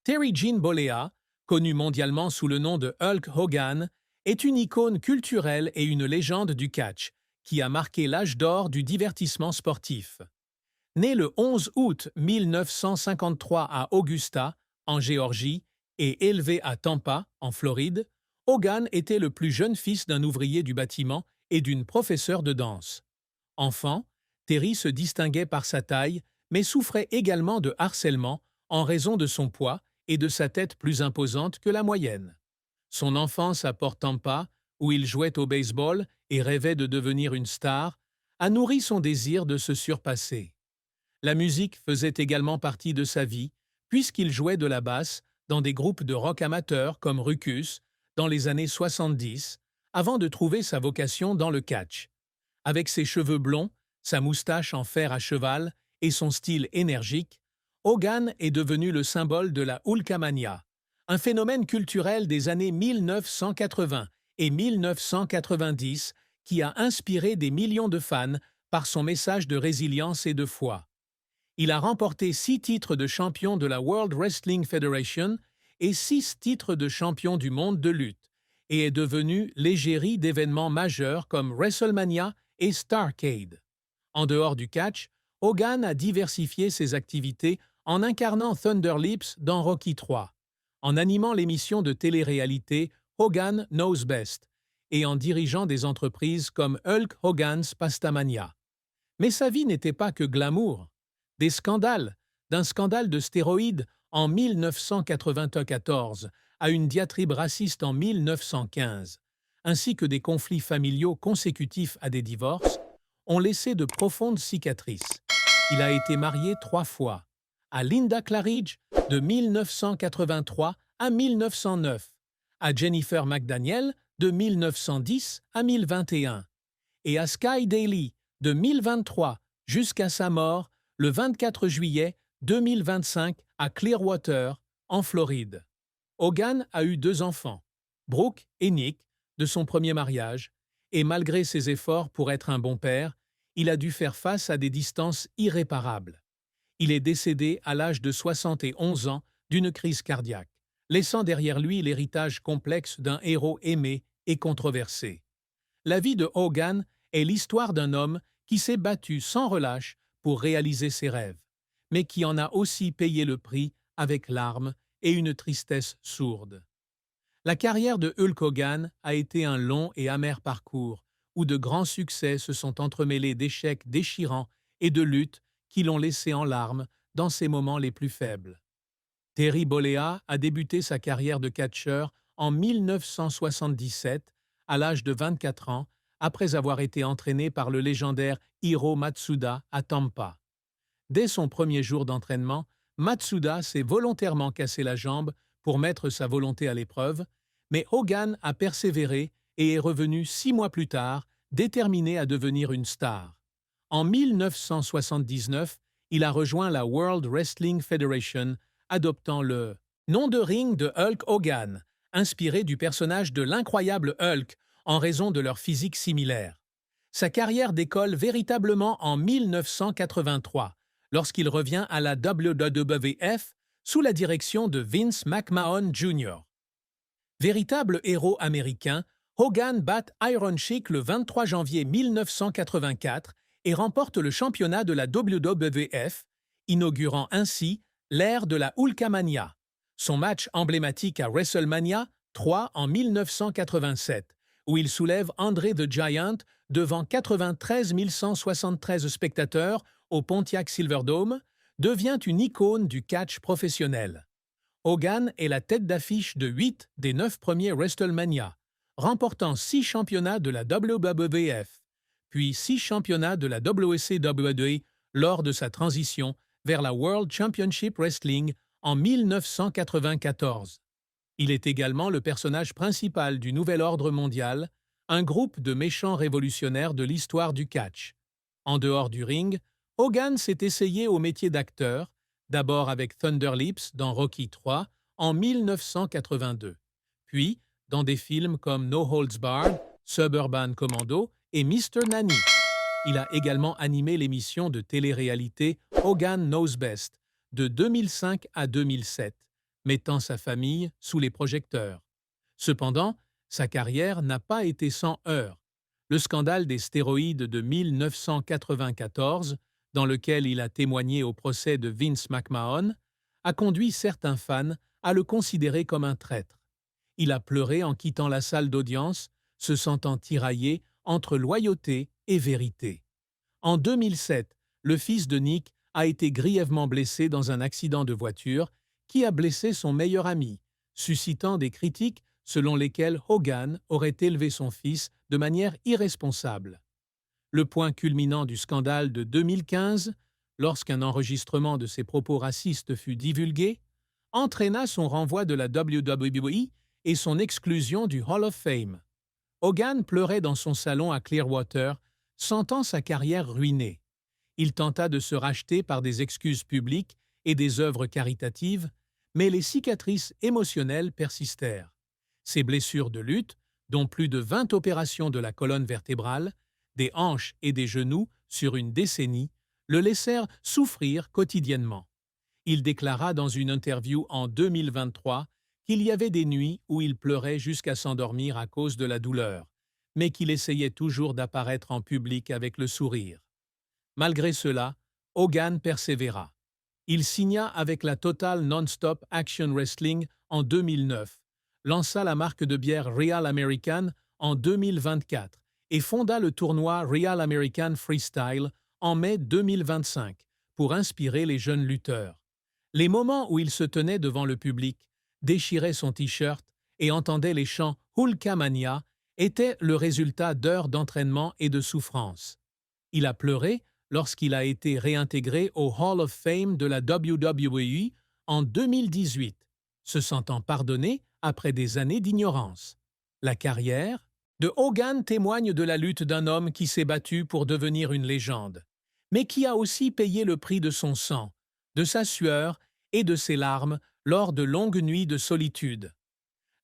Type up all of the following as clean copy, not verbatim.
Terry Gene Bollea, connu mondialement sous le nom de Hulk Hogan, est une icône culturelle et une légende du catch, qui a marqué l'âge d'or du divertissement sportif. Né le 11 août 1953 à Augusta, en Géorgie, et élevé à Tampa, en Floride, Hogan était le plus jeune fils d'un ouvrier du bâtiment et d'une professeure de danse. Enfant, Terry se distinguait par sa taille, mais souffrait également de harcèlement en raison de son poids et de sa tête plus imposante que la moyenne. Son enfance à Port Tampa, où il jouait au baseball et rêvait de devenir une star, a nourri son désir de se surpasser. La musique faisait également partie de sa vie, puisqu'il jouait de la basse dans des groupes de rock amateurs comme Ruckus dans les années 70, avant de trouver sa vocation dans le catch. Avec ses cheveux blonds, sa moustache en fer à cheval et son style énergique, Hogan est devenu le symbole de la Hulkamania, un phénomène culturel des années 1980 et 1990 qui a inspiré des millions de fans par son message de résilience et de foi. Il a remporté 6 titres de champion de la World Wrestling Federation et 6 titres de champion du monde de lutte, et est devenu l'égérie d'événements majeurs comme WrestleMania et Starrcade. En dehors du catch, Hogan a diversifié ses activités en incarnant Thunder Lips dans Rocky III, en animant l'émission de télé-réalité Hogan Knows Best et en dirigeant des entreprises comme Hulk Hogan's Pastamania. Mais sa vie n'était pas que glamour. Des scandales, d'un scandale de stéroïdes en 1994 à une diatribe raciste en 1915, ainsi que des conflits familiaux consécutifs à des divorces, ont laissé de profondes cicatrices. Il a été marié 3 fois, à Linda Claridge de 1983 à 1909, à Jennifer McDaniel de 1910 à 1021 et à Sky Daly de 1023 jusqu'à sa mort le 24 juillet 2025 à Clearwater, en Floride. Hogan a eu 2 enfants, Brooke et Nick, de son premier mariage, et malgré ses efforts pour être un bon père, il a dû faire face à des distances irréparables. Il est décédé à l'âge de 71 ans d'une crise cardiaque, laissant derrière lui l'héritage complexe d'un héros aimé et controversé. La vie de Hogan est l'histoire d'un homme qui s'est battu sans relâche pour réaliser ses rêves, mais qui en a aussi payé le prix avec larmes et une tristesse sourde. La carrière de Hulk Hogan a été un long et amer parcours où de grands succès se sont entremêlés d'échecs déchirants et de luttes qui l'ont laissé en larmes dans ses moments les plus faibles. Terry Bollea a débuté sa carrière de catcheur en 1977, à l'âge de 24 ans, après avoir été entraîné par le légendaire Hiro Matsuda à Tampa. Dès son premier jour d'entraînement, Matsuda s'est volontairement cassé la jambe pour mettre sa volonté à l'épreuve, mais Hogan a persévéré et est revenu 6 mois plus tard, déterminé à devenir une star. En 1979, il a rejoint la World Wrestling Federation, adoptant le nom de ring de Hulk Hogan, inspiré du personnage de l'incroyable Hulk en raison de leur physique similaire. Sa carrière décolle véritablement en 1983, lorsqu'il revient à la WWF sous la direction de Vince McMahon Jr. Véritable héros américain, Hogan bat Iron Sheik le 23 janvier 1984 et remporte le championnat de la WWF, inaugurant ainsi l'ère de la Hulkamania. Son match emblématique à WrestleMania 3 en 1987, où il soulève André the Giant devant 93 173 spectateurs au Pontiac Silverdome, devient une icône du catch professionnel. Hogan est la tête d'affiche de 8 des 9 premiers WrestleMania, remportant 6 championnats de la WWF, puis 6 championnats de la WCW lors de sa transition vers la World Championship Wrestling en 1994. Il est également le personnage principal du Nouvel Ordre mondial, un groupe de méchants révolutionnaires de l'histoire du catch. En dehors du ring, Hogan s'est essayé au métier d'acteur, d'abord avec Thunder Lips dans Rocky III en 1982, puis dans des films comme No Holds Barred, Suburban Commando et Mr. Nanny. Il a également animé l'émission de télé-réalité Hogan Knows Best de 2005 à 2007, mettant sa famille sous les projecteurs. Cependant, sa carrière n'a pas été sans heurts. Le scandale des stéroïdes de 1994, dans lequel il a témoigné au procès de Vince McMahon, a conduit certains fans à le considérer comme un traître. Il a pleuré en quittant la salle d'audience, se sentant tiraillé entre loyauté et vérité. En 2007, le fils de Nick a été grièvement blessé dans un accident de voiture qui a blessé son meilleur ami, suscitant des critiques selon lesquelles Hogan aurait élevé son fils de manière irresponsable. Le point culminant du scandale de 2015, lorsqu'un enregistrement de ses propos racistes fut divulgué, entraîna son renvoi de la WWE et son exclusion du Hall of Fame. Hogan pleurait dans son salon à Clearwater, sentant sa carrière ruinée. Il tenta de se racheter par des excuses publiques et des œuvres caritatives, mais les cicatrices émotionnelles persistèrent. Ses blessures de lutte, dont plus de 20 opérations de la colonne vertébrale, des hanches et des genoux sur une décennie, le laissèrent souffrir quotidiennement. Il déclara dans une interview en 2023 qu'il y avait des nuits où il pleurait jusqu'à s'endormir à cause de la douleur, mais qu'il essayait toujours d'apparaître en public avec le sourire. Malgré cela, Hogan persévéra. Il signa avec la Total Non-Stop Action Wrestling en 2009, lança la marque de bière Real American en 2024 et fonda le tournoi Real American Freestyle en mai 2025 pour inspirer les jeunes lutteurs. Les moments où il se tenait devant le public, déchirait son t-shirt et entendait les chants Hulkamania étaient le résultat d'heures d'entraînement et de souffrance. Il a pleuré lorsqu'il a été réintégré au Hall of Fame de la WWE en 2018, se sentant pardonné après des années d'ignorance. La carrière de Hogan témoigne de la lutte d'un homme qui s'est battu pour devenir une légende, mais qui a aussi payé le prix de son sang, de sa sueur et de ses larmes lors de longues nuits de solitude.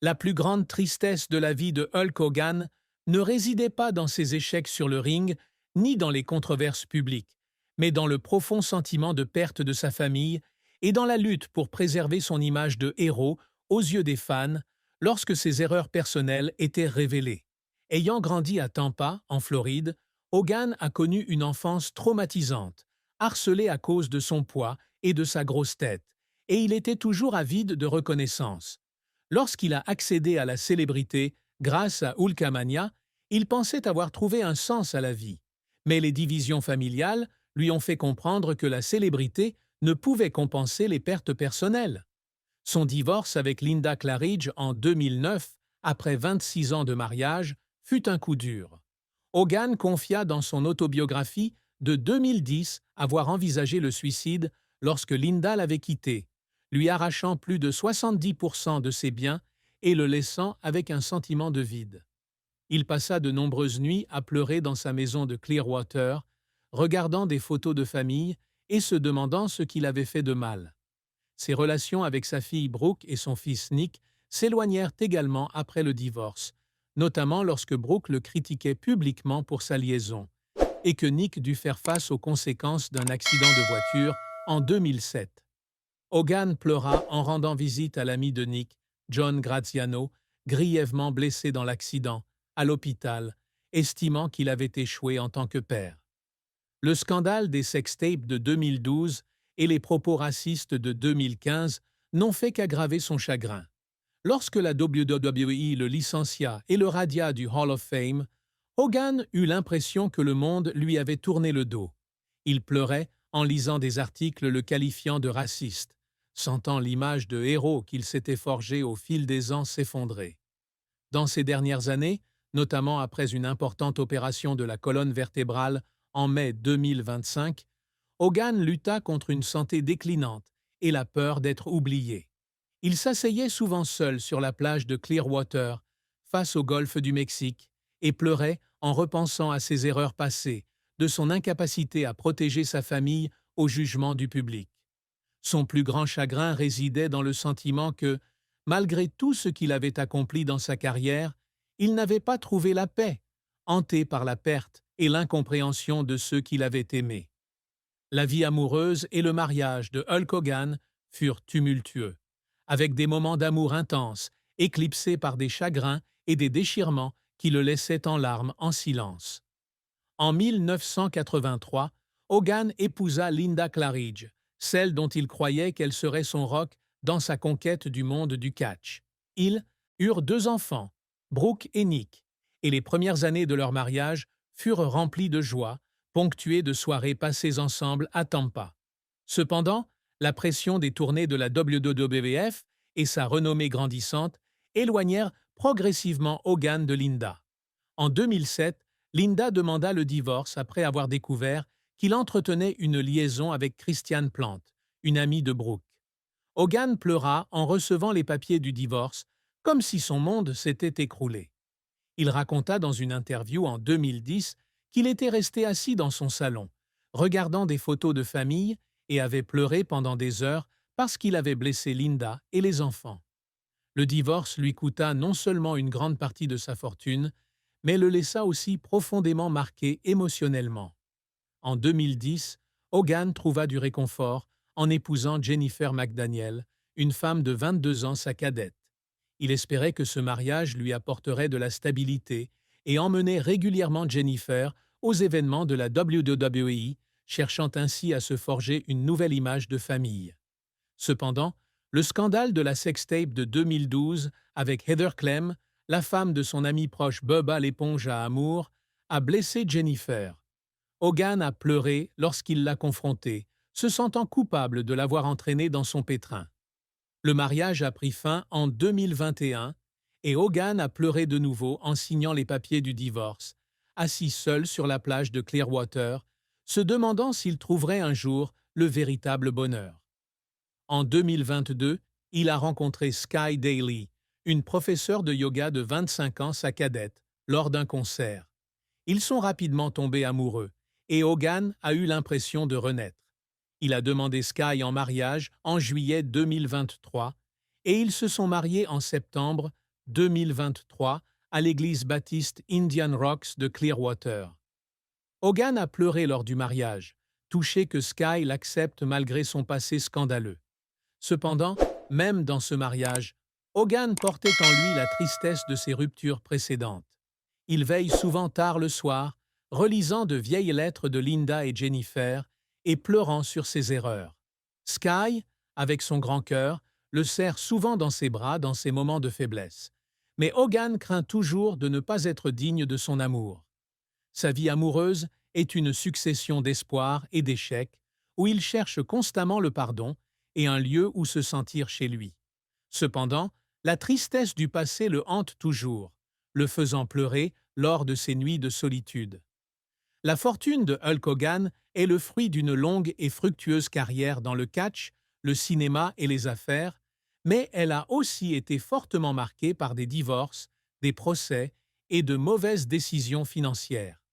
La plus grande tristesse de la vie de Hulk Hogan ne résidait pas dans ses échecs sur le ring, ni dans les controverses publiques, mais dans le profond sentiment de perte de sa famille et dans la lutte pour préserver son image de héros aux yeux des fans lorsque ses erreurs personnelles étaient révélées. Ayant grandi à Tampa, en Floride, Hogan a connu une enfance traumatisante, harcelé à cause de son poids et de sa grosse tête, et il était toujours avide de reconnaissance. Lorsqu'il a accédé à la célébrité grâce à Hulkamania, il pensait avoir trouvé un sens à la vie. Mais les divisions familiales lui ont fait comprendre que la célébrité ne pouvait compenser les pertes personnelles. Son divorce avec Linda Claridge en 2009, après 26 ans de mariage, fut un coup dur. Hogan confia dans son autobiographie de 2010 avoir envisagé le suicide lorsque Linda l'avait quitté, lui arrachant plus de 70% de ses biens et le laissant avec un sentiment de vide. Il passa de nombreuses nuits à pleurer dans sa maison de Clearwater, regardant des photos de famille et se demandant ce qu'il avait fait de mal. Ses relations avec sa fille Brooke et son fils Nick s'éloignèrent également après le divorce, notamment lorsque Brooke le critiquait publiquement pour sa liaison, et que Nick dut faire face aux conséquences d'un accident de voiture en 2007. Hogan pleura en rendant visite à l'ami de Nick, John Graziano, grièvement blessé dans l'accident, à l'hôpital, estimant qu'il avait échoué en tant que père. Le scandale des sextapes de 2012 et les propos racistes de 2015 n'ont fait qu'aggraver son chagrin. Lorsque la WWE le licencia et le radia du Hall of Fame, Hogan eut l'impression que le monde lui avait tourné le dos. Il pleurait en lisant des articles le qualifiant de raciste, sentant l'image de héros qu'il s'était forgé au fil des ans s'effondrer. Dans ces dernières années, notamment après une importante opération de la colonne vertébrale en mai 2025, Hogan lutta contre une santé déclinante et la peur d'être oublié. Il s'asseyait souvent seul sur la plage de Clearwater, face au golfe du Mexique, et pleurait en repensant à ses erreurs passées, de son incapacité à protéger sa famille au jugement du public. Son plus grand chagrin résidait dans le sentiment que, malgré tout ce qu'il avait accompli dans sa carrière, il n'avait pas trouvé la paix, hanté par la perte et l'incompréhension de ceux qu'il avait aimés. La vie amoureuse et le mariage de Hulk Hogan furent tumultueux. avec des moments d'amour intenses, éclipsés par des chagrins et des déchirements qui le laissaient en larmes en silence. En 1983, Hogan épousa Linda Claridge, celle dont il croyait qu'elle serait son roc dans sa conquête du monde du catch. Ils eurent 2 enfants, Brooke et Nick, et les premières années de leur mariage furent remplies de joie, ponctuées de soirées passées ensemble à Tampa. Cependant, la pression des tournées de la WWF et sa renommée grandissante éloignèrent progressivement Hogan de Linda. En 2007, Linda demanda le divorce après avoir découvert qu'il entretenait une liaison avec Christiane Plante, une amie de Brooke. Hogan pleura en recevant les papiers du divorce, comme si son monde s'était écroulé. Il raconta dans une interview en 2010 qu'il était resté assis dans son salon, regardant des photos de famille et avait pleuré pendant des heures parce qu'il avait blessé Linda et les enfants. Le divorce lui coûta non seulement une grande partie de sa fortune, mais le laissa aussi profondément marqué émotionnellement. En 2010, Hogan trouva du réconfort en épousant Jennifer McDaniel, une femme de 22 ans, sa cadette. Il espérait que ce mariage lui apporterait de la stabilité et emmenait régulièrement Jennifer aux événements de la WWE, cherchant ainsi à se forger une nouvelle image de famille. Cependant, le scandale de la sextape de 2012 avec Heather Clem, la femme de son ami proche Bubba l'éponge à amour, a blessé Jennifer. Hogan a pleuré lorsqu'il l'a confrontée, se sentant coupable de l'avoir entraînée dans son pétrin. Le mariage a pris fin en 2021 et Hogan a pleuré de nouveau en signant les papiers du divorce, assis seul sur la plage de Clearwater, se demandant s'il trouverait un jour le véritable bonheur. En 2022, il a rencontré Sky Daly, une professeure de yoga de 25 ans, sa cadette, lors d'un concert. Ils sont rapidement tombés amoureux, et Hogan a eu l'impression de renaître. Il a demandé Sky en mariage en juillet 2023, et ils se sont mariés en septembre 2023 à l'église baptiste Indian Rocks de Clearwater. Hogan a pleuré lors du mariage, touché que Sky l'accepte malgré son passé scandaleux. Cependant, même dans ce mariage, Hogan portait en lui la tristesse de ses ruptures précédentes. Il veille souvent tard le soir, relisant de vieilles lettres de Linda et Jennifer et pleurant sur ses erreurs. Sky, avec son grand cœur, le serre souvent dans ses bras dans ses moments de faiblesse. Mais Hogan craint toujours de ne pas être digne de son amour. Sa vie amoureuse est une succession d'espoirs et d'échecs, où il cherche constamment le pardon et un lieu où se sentir chez lui. Cependant, la tristesse du passé le hante toujours, le faisant pleurer lors de ses nuits de solitude. La fortune de Hulk Hogan est le fruit d'une longue et fructueuse carrière dans le catch, le cinéma et les affaires, mais elle a aussi été fortement marquée par des divorces, des procès et de mauvaises décisions financières.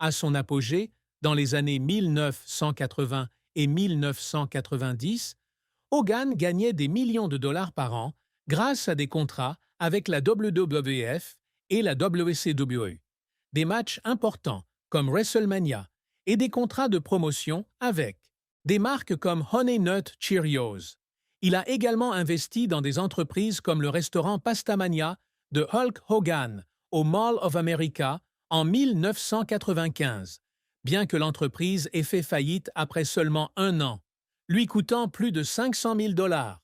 À son apogée, dans les années 1980 et 1990, Hogan gagnait des millions de dollars par an grâce à des contrats avec la WWF et la WCW, des matchs importants comme WrestleMania et des contrats de promotion avec des marques comme Honey Nut Cheerios. Il a également investi dans des entreprises comme le restaurant Pastamania de Hulk Hogan au Mall of America en 1995, bien que l'entreprise ait fait faillite après seulement 1 an, lui coûtant plus de 500 000 $.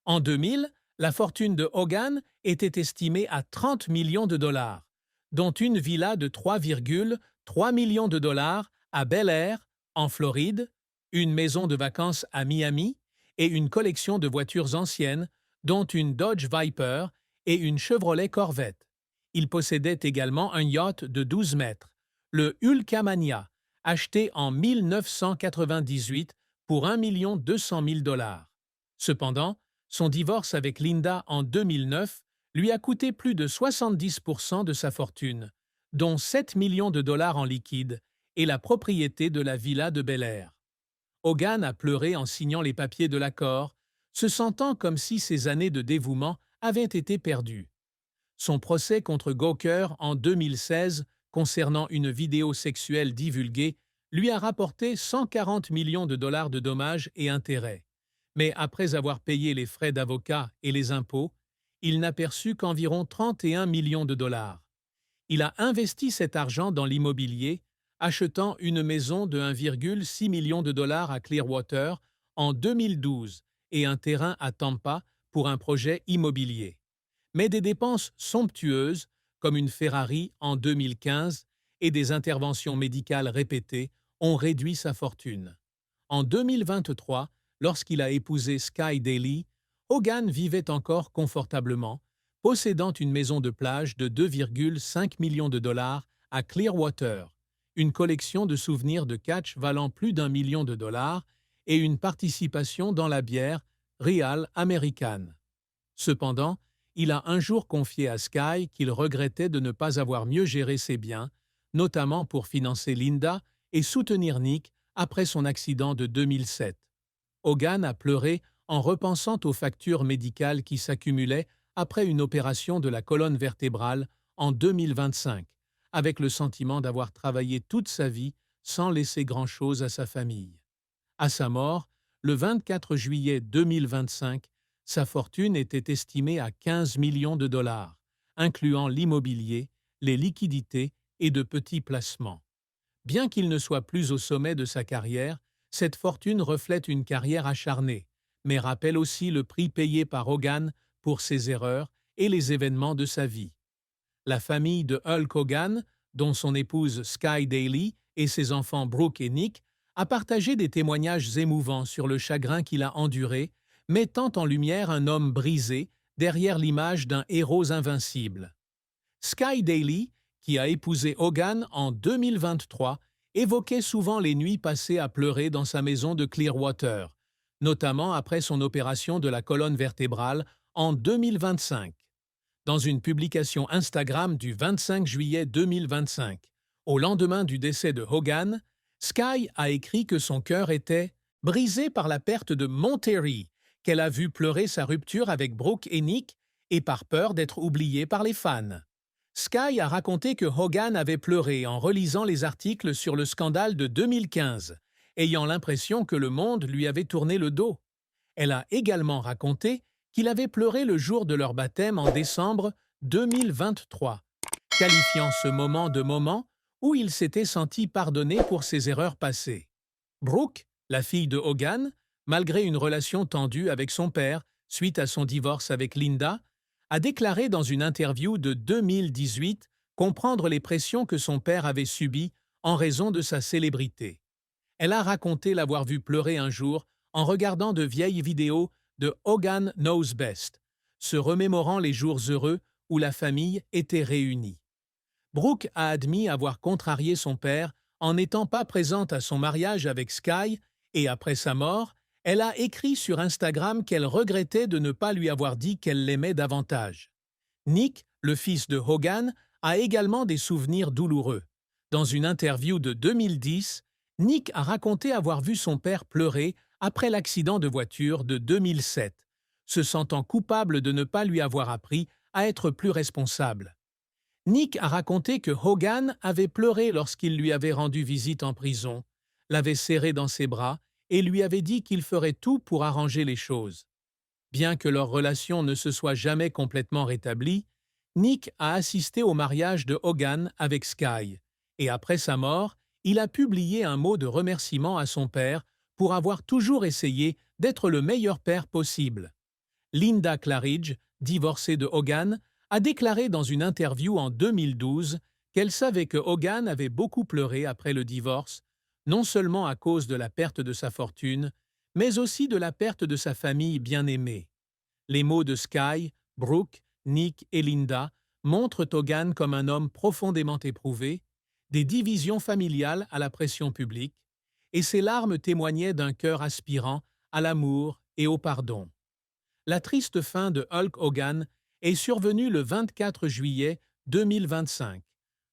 En 2000, la fortune de Hogan était estimée à 30 millions de dollars, dont une villa de 3,3 millions de dollars à Bel Air, en Floride, une maison de vacances à Miami et une collection de voitures anciennes, dont une Dodge Viper et une Chevrolet Corvette. Il possédait également un yacht de 12 mètres, le Hulkamania, acheté en 1998 pour 1 200 000 $. Cependant, son divorce avec Linda en 2009 lui a coûté plus de 70% de sa fortune, dont 7 millions de dollars en liquide et la propriété de la villa de Bel Air. Hogan a pleuré en signant les papiers de l'accord, se sentant comme si ses années de dévouement avaient été perdues. Son procès contre Gawker en 2016, concernant une vidéo sexuelle divulguée, lui a rapporté 140 millions de dollars de dommages et intérêts. Mais après avoir payé les frais d'avocat et les impôts, il n'a perçu qu'environ 31 millions de dollars. Il a investi cet argent dans l'immobilier, achetant une maison de 1,6 million de dollars à Clearwater en 2012 et un terrain à Tampa pour un projet immobilier. Mais des dépenses somptueuses, comme une Ferrari en 2015 et des interventions médicales répétées, ont réduit sa fortune. En 2023, lorsqu'il a épousé Sky Daly, Hogan vivait encore confortablement, possédant une maison de plage de 2,5 millions de dollars à Clearwater, une collection de souvenirs de catch valant plus d'1 million de dollars et une participation dans la bière Real American. Cependant, il a un jour confié à Sky qu'il regrettait de ne pas avoir mieux géré ses biens, notamment pour financer Linda et soutenir Nick après son accident de 2007. Hogan a pleuré en repensant aux factures médicales qui s'accumulaient après une opération de la colonne vertébrale en 2025, avec le sentiment d'avoir travaillé toute sa vie sans laisser grand-chose à sa famille. À sa mort, le 24 juillet 2025, sa fortune était estimée à 15 millions de dollars, incluant l'immobilier, les liquidités et de petits placements. Bien qu'il ne soit plus au sommet de sa carrière, cette fortune reflète une carrière acharnée, mais rappelle aussi le prix payé par Hogan pour ses erreurs et les événements de sa vie. La famille de Hulk Hogan, dont son épouse Sky Daly et ses enfants Brooke et Nick, a partagé des témoignages émouvants sur le chagrin qu'il a enduré, mettant en lumière un homme brisé derrière l'image d'un héros invincible. Sky Daly, qui a épousé Hogan en 2023, évoquait souvent les nuits passées à pleurer dans sa maison de Clearwater, notamment après son opération de la colonne vertébrale en 2025. Dans une publication Instagram du 25 juillet 2025, au lendemain du décès de Hogan, Sky a écrit que son cœur était « brisé par la perte de Monterey », qu'elle a vu pleurer sa rupture avec Brooke et Nick et par peur d'être oubliée par les fans. Sky a raconté que Hogan avait pleuré en relisant les articles sur le scandale de 2015, ayant l'impression que le monde lui avait tourné le dos. Elle a également raconté qu'il avait pleuré le jour de leur baptême en décembre 2023, qualifiant ce moment de moment où il s'était senti pardonné pour ses erreurs passées. Brooke, la fille de Hogan, malgré une relation tendue avec son père suite à son divorce avec Linda, a déclaré dans une interview de 2018 comprendre les pressions que son père avait subies en raison de sa célébrité. Elle a raconté l'avoir vu pleurer un jour en regardant de vieilles vidéos de Hogan Knows Best, se remémorant les jours heureux où la famille était réunie. Brooke a admis avoir contrarié son père en n'étant pas présente à son mariage avec Sky et après sa mort, elle a écrit sur Instagram qu'elle regrettait de ne pas lui avoir dit qu'elle l'aimait davantage. Nick, le fils de Hogan, a également des souvenirs douloureux. Dans une interview de 2010, Nick a raconté avoir vu son père pleurer après l'accident de voiture de 2007, se sentant coupable de ne pas lui avoir appris à être plus responsable. Nick a raconté que Hogan avait pleuré lorsqu'il lui avait rendu visite en prison, l'avait serré dans ses bras et lui avait dit qu'il ferait tout pour arranger les choses. Bien que leur relation ne se soit jamais complètement rétablie, Nick a assisté au mariage de Hogan avec Sky, et après sa mort, il a publié un mot de remerciement à son père pour avoir toujours essayé d'être le meilleur père possible. Linda Claridge, divorcée de Hogan, a déclaré dans une interview en 2012 qu'elle savait que Hogan avait beaucoup pleuré après le divorce, non seulement à cause de la perte de sa fortune, mais aussi de la perte de sa famille bien-aimée. Les mots de Sky, Brooke, Nick et Linda montrent Hogan comme un homme profondément éprouvé, des divisions familiales à la pression publique, et ses larmes témoignaient d'un cœur aspirant à l'amour et au pardon. La triste fin de Hulk Hogan est survenue le 24 juillet 2025,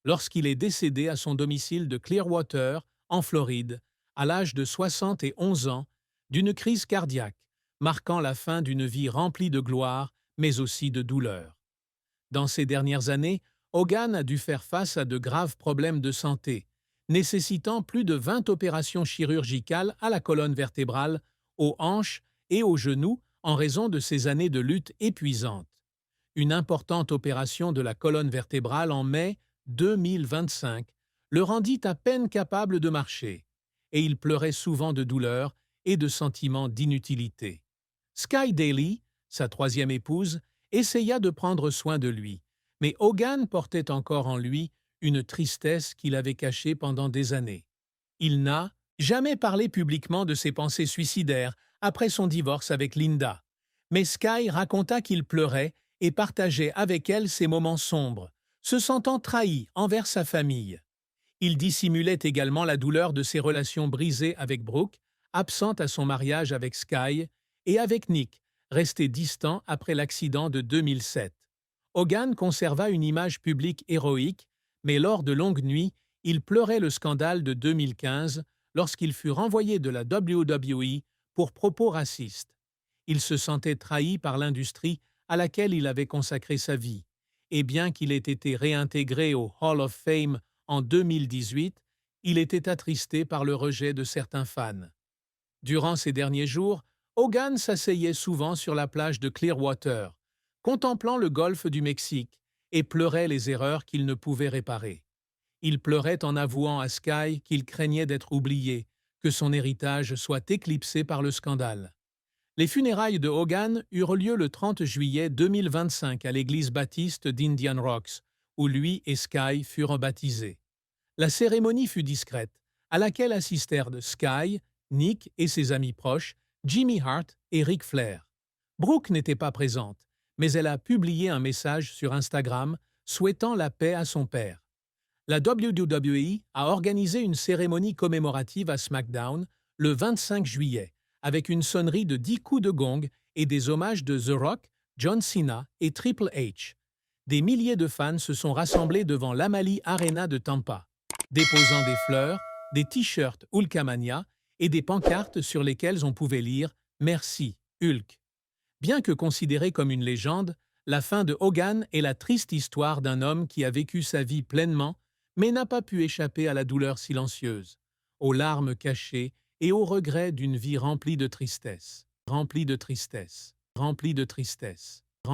lorsqu'il est décédé à son domicile de Clearwater, en Floride, à l'âge de 71 ans, d'une crise cardiaque, marquant la fin d'une vie remplie de gloire, mais aussi de douleur. Dans ces dernières années, Hogan a dû faire face à de graves problèmes de santé, nécessitant plus de 20 opérations chirurgicales à la colonne vertébrale, aux hanches et au genou en raison de ses années de lutte épuisantes. Une importante opération de la colonne vertébrale en mai 2025 le rendit à peine capable de marcher, et il pleurait souvent de douleur et de sentiments d'inutilité. Sky Daly, sa troisième épouse, essaya de prendre soin de lui, mais Hogan portait encore en lui une tristesse qu'il avait cachée pendant des années. Il n'a jamais parlé publiquement de ses pensées suicidaires après son divorce avec Linda, mais Sky raconta qu'il pleurait et partageait avec elle ses moments sombres, se sentant trahi envers sa famille. Il dissimulait également la douleur de ses relations brisées avec Brooke, absente à son mariage avec Sky, et avec Nick, resté distant après l'accident de 2007. Hogan conserva une image publique héroïque, mais lors de longues nuits, il pleurait le scandale de 2015 lorsqu'il fut renvoyé de la WWE pour propos racistes. Il se sentait trahi par l'industrie à laquelle il avait consacré sa vie, et bien qu'il ait été réintégré au Hall of Fame en 2018, il était attristé par le rejet de certains fans. Durant ces derniers jours, Hogan s'asseyait souvent sur la plage de Clearwater, contemplant le golfe du Mexique, et pleurait les erreurs qu'il ne pouvait réparer. Il pleurait en avouant à Sky qu'il craignait d'être oublié, que son héritage soit éclipsé par le scandale. Les funérailles de Hogan eurent lieu le 30 juillet 2025 à l'église baptiste d'Indian Rocks, où lui et Sky furent baptisés. La cérémonie fut discrète, à laquelle assistèrent Sky, Nick et ses amis proches, Jimmy Hart et Ric Flair. Brooke n'était pas présente, mais elle a publié un message sur Instagram souhaitant la paix à son père. La WWE a organisé une cérémonie commémorative à SmackDown le 25 juillet, avec une sonnerie de 10 coups de gong et des hommages de The Rock, John Cena et Triple H. Des milliers de fans se sont rassemblés devant l'Amalie Arena de Tampa, déposant des fleurs, des t-shirts Hulkamania et des pancartes sur lesquelles on pouvait lire « Merci, Hulk ». Bien que considéré comme une légende, la fin de Hogan est la triste histoire d'un homme qui a vécu sa vie pleinement, mais n'a pas pu échapper à la douleur silencieuse, aux larmes cachées et au regret d'une vie remplie de tristesse, remplie de tristesse, remplie de tristesse.